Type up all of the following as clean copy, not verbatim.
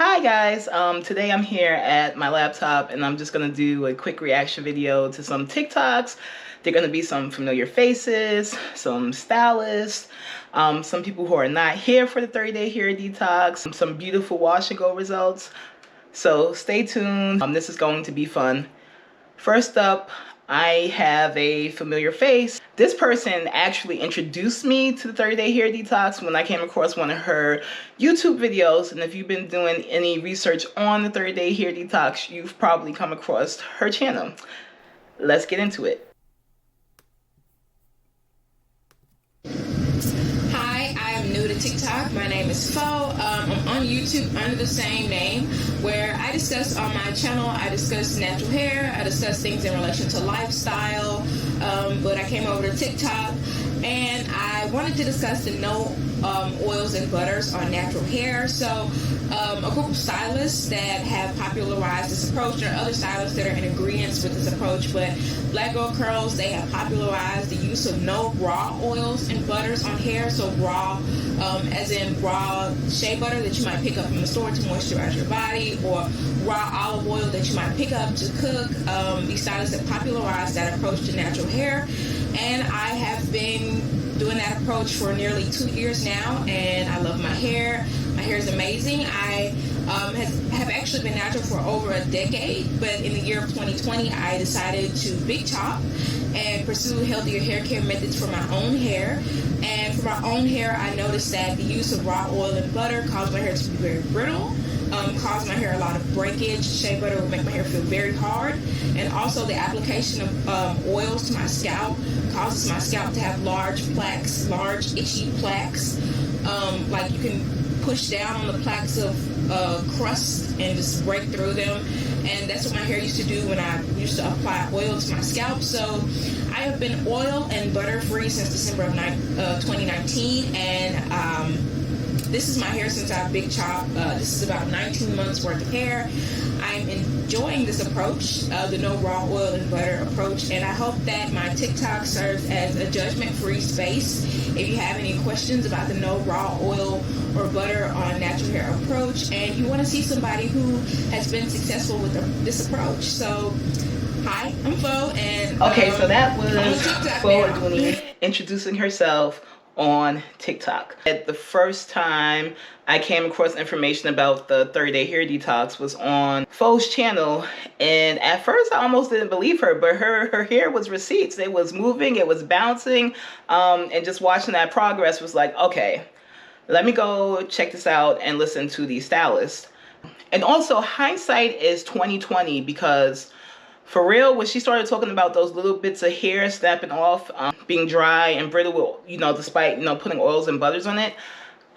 Hi guys, today I'm here at my laptop and I'm just gonna do a quick reaction video to some TikToks. They're gonna be some familiar faces, some stylists, some people who are not here for the 30-day hair detox, some beautiful wash and go results. So stay tuned, this is going to be fun. First up, I have a familiar face. This person actually introduced me to the 30-day hair detox when I came across one of her YouTube videos. And if you've been doing any research on the 30-day hair detox, you've probably come across her channel. Let's get into it. Hi, I'm new to TikTok. My name is Fo. I'm on YouTube under the same name, where I discuss on my channel, I discuss natural hair, I discuss things in relation to lifestyle, but I came over to TikTok and I wanted to discuss the no oils and butters on natural hair. So a group of stylists that have popularized this approach. There are other stylists that are in agreement with this approach, but Black Girl Curls, they have popularized the use of no raw oils and butters on hair. So raw, as in raw shea butter that you might pick up from the store to moisturize your body, or raw olive oil that you might pick up to cook. These stylists have popularized that approach to natural hair, and I have been doing that approach for nearly 2 years now, and I love my hair. My hair is amazing. I have actually been natural for over a decade, but in the year of 2020, I decided to big chop and pursue healthier hair care methods for my own hair. And for my own hair, I noticed that the use of raw oil and butter caused my hair to be very brittle, caused my hair a lot of breakage. Shea butter would make my hair feel very hard. And also the application of oils to my scalp causes my scalp to have large plaques, large itchy plaques. Like you can push down on the plaques of crust and just break through them. And that's what my hair used to do when I used to apply oil to my scalp. So I have been oil and butter free since December of 2019, and this is my hair since I big chop. This is about 19 months worth of hair. I'm enjoying this approach, the no raw oil and butter approach, and I hope that my TikTok serves as a judgment-free space. If you have any questions about the no raw oil or butter on natural hair approach, and you want to see somebody who has been successful with this approach. So, hi, I'm Fo, and Okay, so that was Fo now. Aduni introducing herself on TikTok. At the first time I came across information about the 30-day hair detox was on Fo's channel, and at first I almost didn't believe her, but her hair was receipts. It was moving, it was bouncing, and just watching that progress was like, okay, let me go check this out and listen to the stylist. And also, hindsight is 2020, because for real, when she started talking about those little bits of hair snapping off, being dry and brittle, despite, putting oils and butters on it,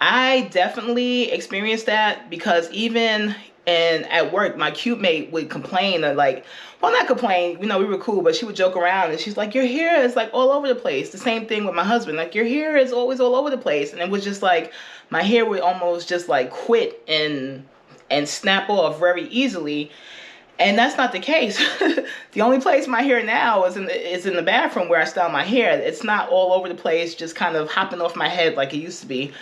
I definitely experienced that, because even at work, my cube mate would complain, well, not complain, we were cool, but she would joke around and she's like, your hair is like all over the place. The same thing with my husband, like, your hair is always all over the place. And it was just like, my hair would almost just like quit and snap off very easily. And that's not the case. The only place my hair now is in the bathroom where I style my hair. It's not all over the place, just kind of hopping off my head like it used to be.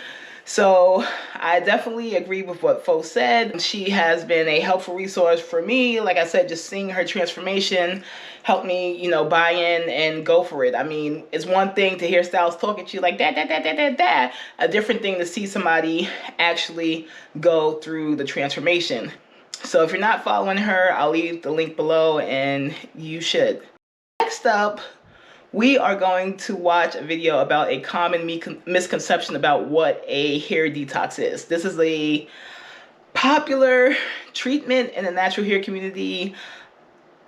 So I definitely agree with what Fo said. She has been a helpful resource for me. Like I said, just seeing her transformation helped me, buy in and go for it. I mean, it's one thing to hear stylists talk at you like that. A different thing to see somebody actually go through the transformation. So if you're not following her, I'll leave the link below, and you should. Next up, we are going to watch a video about a common misconception about what a hair detox is. This is a popular treatment in the natural hair community,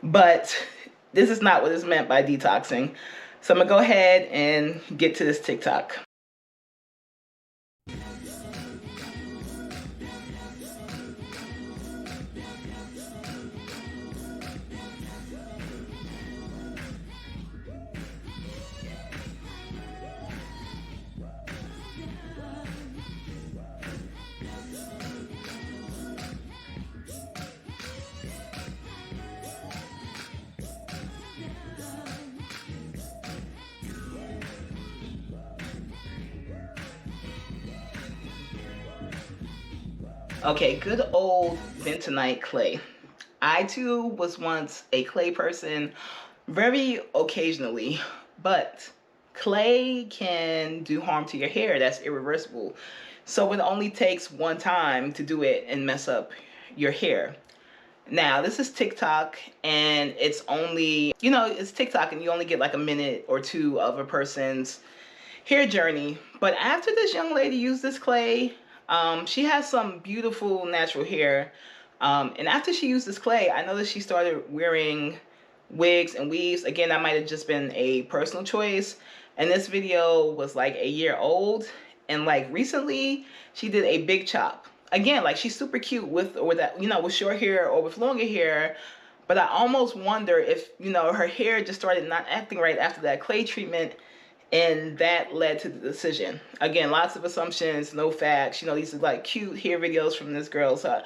but this is not what is meant by detoxing. So I'm gonna go ahead and get to this TikTok. Okay, good old bentonite clay. I too was once a clay person, very occasionally, but clay can do harm to your hair. That's irreversible. So it only takes one time to do it and mess up your hair. Now, this is TikTok, and it's only, it's TikTok, and you only get like a minute or two of a person's hair journey. But after this young lady used this clay, she has some beautiful natural hair. And after she used this clay, I noticed she started wearing wigs and weaves. Again, that might have just been a personal choice. And this video was like a year old. And like recently, she did a big chop. Again, like she's super cute with or without, with short hair or with longer hair. But I almost wonder if, her hair just started not acting right after that clay treatment, and that led to the decision. Again, lots of assumptions, no facts. These are like cute hair videos from this girl. So,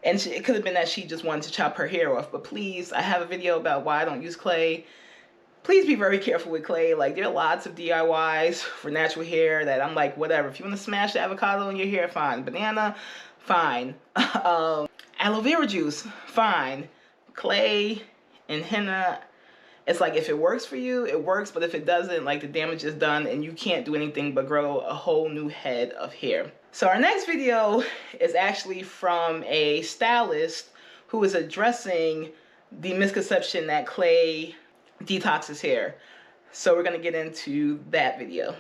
and it could have been that she just wanted to chop her hair off. But please, I have a video about why I don't use clay. Please be very careful with clay. Like, there are lots of DIYs for natural hair that I'm like, whatever. If you want to smash the avocado in your hair, fine. Banana, fine. Aloe vera juice, fine. Clay and henna, it's like if it works for you, it works. But if it doesn't, like the damage is done and you can't do anything but grow a whole new head of hair. So our next video is actually from a stylist who is addressing the misconception that clay detoxes hair. So we're gonna get into that video.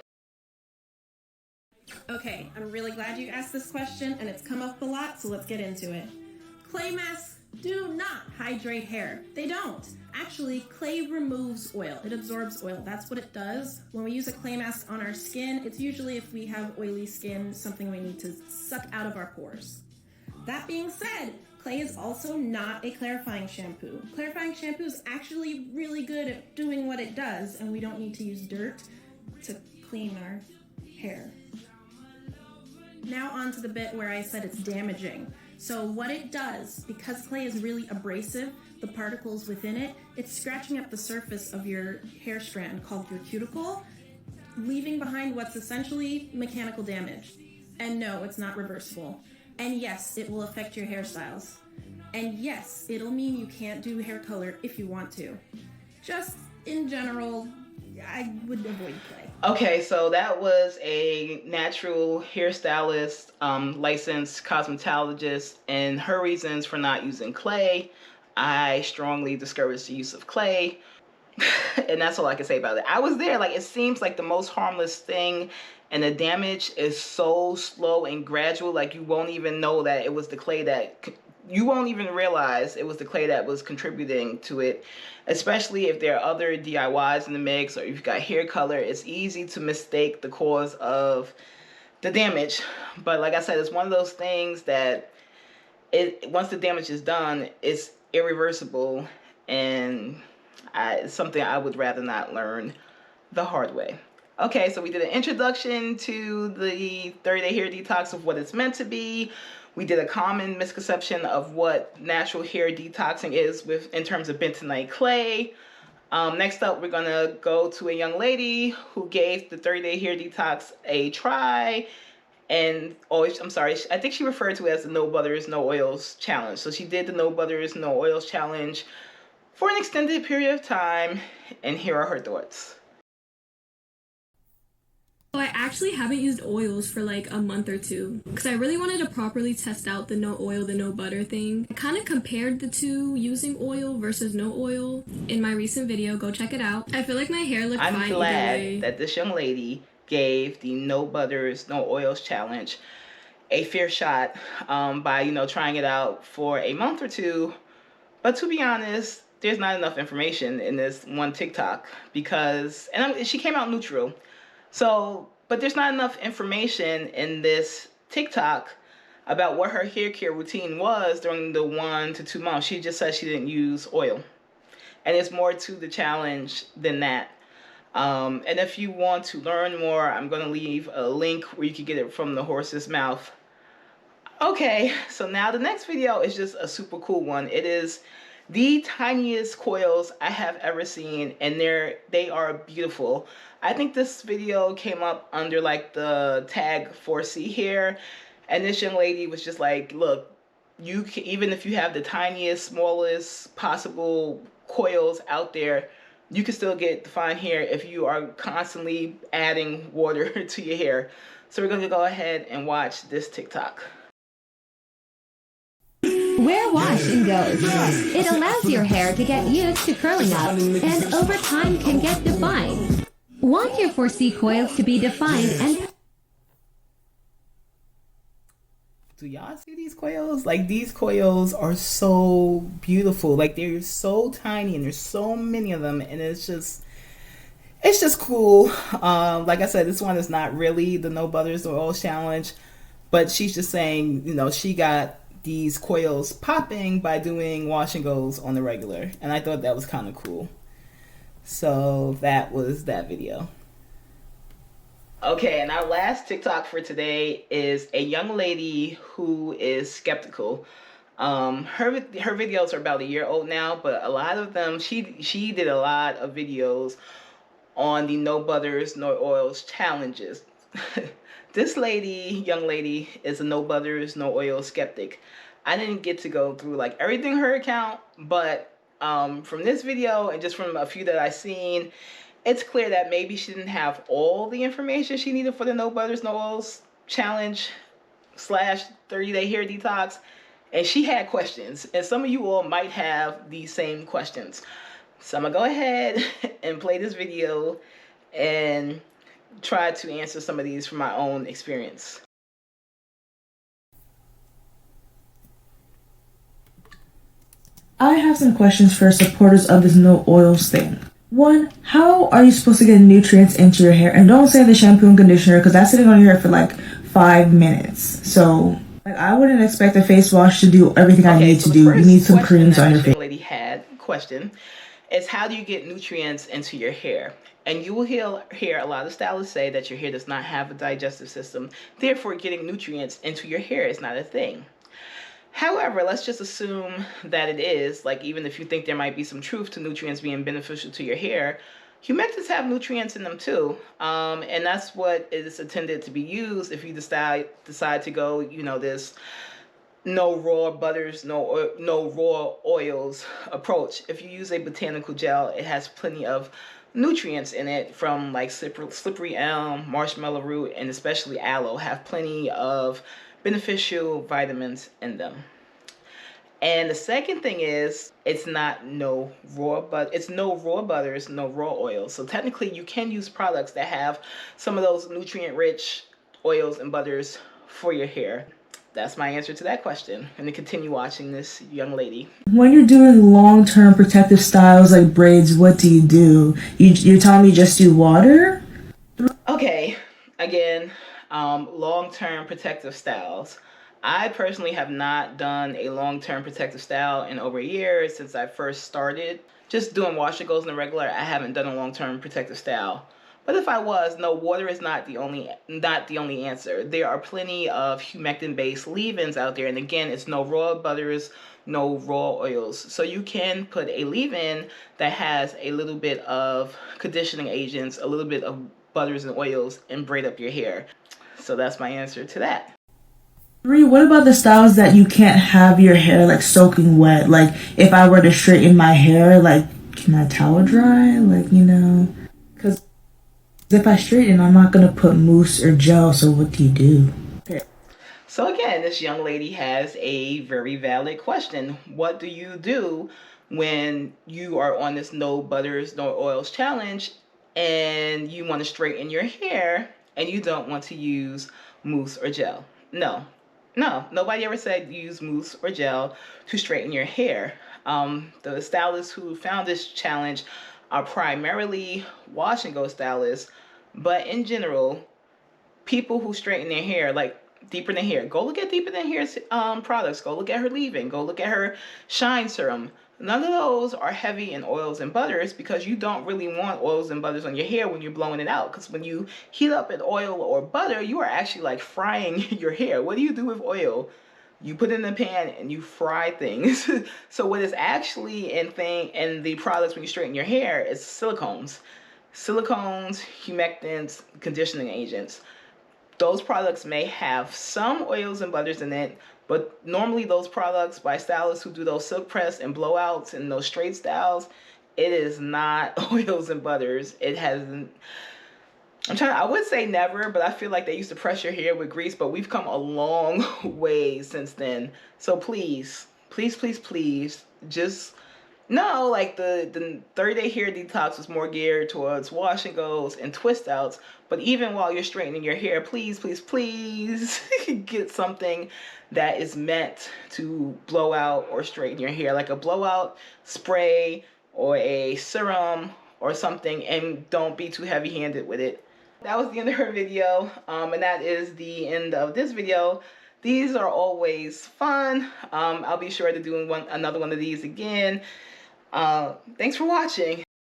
Okay, I'm really glad you asked this question, and it's come up a lot, so let's get into it. Clay masks do not hydrate hair. They don't. Actually, clay removes oil. It absorbs oil. That's what it does. When we use a clay mask on our skin, it's usually if we have oily skin, something we need to suck out of our pores. That being said, clay is also not a clarifying shampoo. Clarifying shampoo is actually really good at doing what it does, and we don't need to use dirt to clean our hair. Now on to the bit where I said it's damaging. So what it does, because clay is really abrasive, the particles within it, it's scratching up the surface of your hair strand called your cuticle, leaving behind what's essentially mechanical damage. And no, it's not reversible. And yes, it will affect your hairstyles. And yes, it'll mean you can't do hair color if you want to. Just in general, I would avoid clay. Okay, so that was a natural hairstylist, licensed cosmetologist, and her reasons for not using clay. I strongly discourage the use of clay. And that's all I can say about it. I was there. Like, it seems like the most harmless thing, and the damage is so slow and gradual. Like, you won't even know that it was the clay that... You won't even realize it was the clay that was contributing to it, especially if there are other DIYs in the mix or if you've got hair color. It's easy to mistake the cause of the damage. But like I said, it's one of those things that once the damage is done, it's irreversible, and it's something I would rather not learn the hard way. Okay, so we did an introduction to the 30-day hair detox of what it's meant to be. We did a common misconception of what natural hair detoxing is in terms of bentonite clay. Next up, we're gonna go to a young lady who gave the 30-day hair detox a try. And I think she referred to it as the no butters, no oils challenge. So she did the no butters, no oils challenge for an extended period of time. And here are her thoughts. I actually haven't used oils for like a month or two because I really wanted to properly test out the no oil, the no butter thing. I kind of compared the two, using oil versus no oil, in my recent video. Go check it out. I feel like my hair looked fine either way. I'm glad that this young lady gave the no butters, no oils challenge a fair shot by, trying it out for a month or two. But to be honest, there's not enough information in this one TikTok because, she came out neutral. So, but there's not enough information in this TikTok about what her hair care routine was during the 1 to 2 months. She just said she didn't use oil. And there's more to the challenge than that. And if you want to learn more, I'm going to leave a link where you can get it from the horse's mouth. Okay, so now the next video is just a super cool one. It is the tiniest coils I have ever seen, and they are beautiful. I think this video came up under like the tag 4C hair, And this young lady was just like, look, you can, even if you have the tiniest, smallest possible coils out there, you can still get fine hair if you are constantly adding water to your hair. So we're going to go ahead and watch this TikTok. Where washing goes. It allows your hair to get used to curling up and over time can get defined. Want your 4C coils to be defined and... Do y'all see these coils? Like, these coils are so beautiful. Like, they're so tiny and there's so many of them, and it's just cool. Like I said, this one is not really the no butters no oils challenge, but she's just saying, you know, she got these coils popping by doing wash and goes on the regular, and I thought that was kind of cool. So that was that video. Okay, and our last TikTok for today is a young lady who is skeptical. Her videos are about a year old now, but a lot of them, she did a lot of videos on the no butters, no oils challenges. This young lady, is a no butters, no oil skeptic. I didn't get to go through like everything her account, but from this video and just from a few that I've seen, it's clear that maybe she didn't have all the information she needed for the no butters, no oils challenge / 30-day hair detox. And she had questions, and some of you all might have these same questions. So I'm gonna go ahead and play this video and try to answer some of these from my own experience. I have some questions for supporters of this no oils thing. One, how are you supposed to get nutrients into your hair? And don't say the shampoo and conditioner, because that's sitting on your hair for like 5 minutes. So like, I wouldn't expect a face wash to do everything I need to do. You need some creams on your face. Lady had question is, how do you get nutrients into your hair? And you will hear a lot of stylists say that your hair does not have a digestive system, therefore getting nutrients into your hair is not a thing. However, let's just assume that it is. Like, even if you think there might be some truth to nutrients being beneficial to your hair, humectants have nutrients in them too. And that's what is intended to be used if you decide to go, you know, this no raw butters, no raw oils approach. If you use a botanical gel, it has plenty of nutrients in it from like slippery elm, marshmallow root, and especially aloe have plenty of beneficial vitamins in them. And the second thing is, it's no raw butters, no raw oils. So technically you can use products that have some of those nutrient rich oils and butters for your hair. That's my answer to that question. I'm going to continue watching this young lady. When you're doing long-term protective styles like braids, what do? You're telling me just do water? Okay, again, long-term protective styles. I personally have not done a long-term protective style in over a year since I first started. Just doing wash and goes in the regular, I haven't done a long-term protective style. But if I was, no, water is not the only answer. There are plenty of humectant-based leave-ins out there, and again, it's no raw butters, no raw oils. So you can put a leave-in that has a little bit of conditioning agents, a little bit of butters and oils, and braid up your hair. So that's my answer to that. 3, what about the styles that you can't have your hair like soaking wet? Like if I were to straighten my hair, like can I towel dry? Like, you know, because if I straighten, I'm not going to put mousse or gel, so what do you do? Okay. So again, this young lady has a very valid question. What do you do when you are on this no butters, no oils challenge and you want to straighten your hair and you don't want to use mousse or gel? No, nobody ever said use mousse or gel to straighten your hair. The stylists who found this challenge are primarily wash and go stylists, but in general, people who straighten their hair, like deeper than hair, go look at deeper than hair products. Go look at her leave-in. Go look at her shine serum. None of those are heavy in oils and butters because you don't really want oils and butters on your hair when you're blowing it out. Because when you heat up an oil or butter, you are actually like frying your hair. What do you do with oil? You put it in the pan and you fry things. So what is actually in the products when you straighten your hair is silicones, humectants, conditioning agents. those products may have some oils and butters in it, but normally those products by stylists who do those silk press and blowouts and those straight styles, it is not oils and butters. It hasn't. I would say never, but I feel like they used to press your hair with grease, but we've come a long way since then. So please, please, please, please, just no, like the 30-day hair detox was more geared towards wash and goes and twist outs. But even while you're straightening your hair, please, please, please get something that is meant to blow out or straighten your hair, like a blowout spray or a serum or something, and don't be too heavy-handed with it. That was the end of her video, and that is the end of this video. These are always fun. I'll be sure to do another one of these again. Thanks for watching.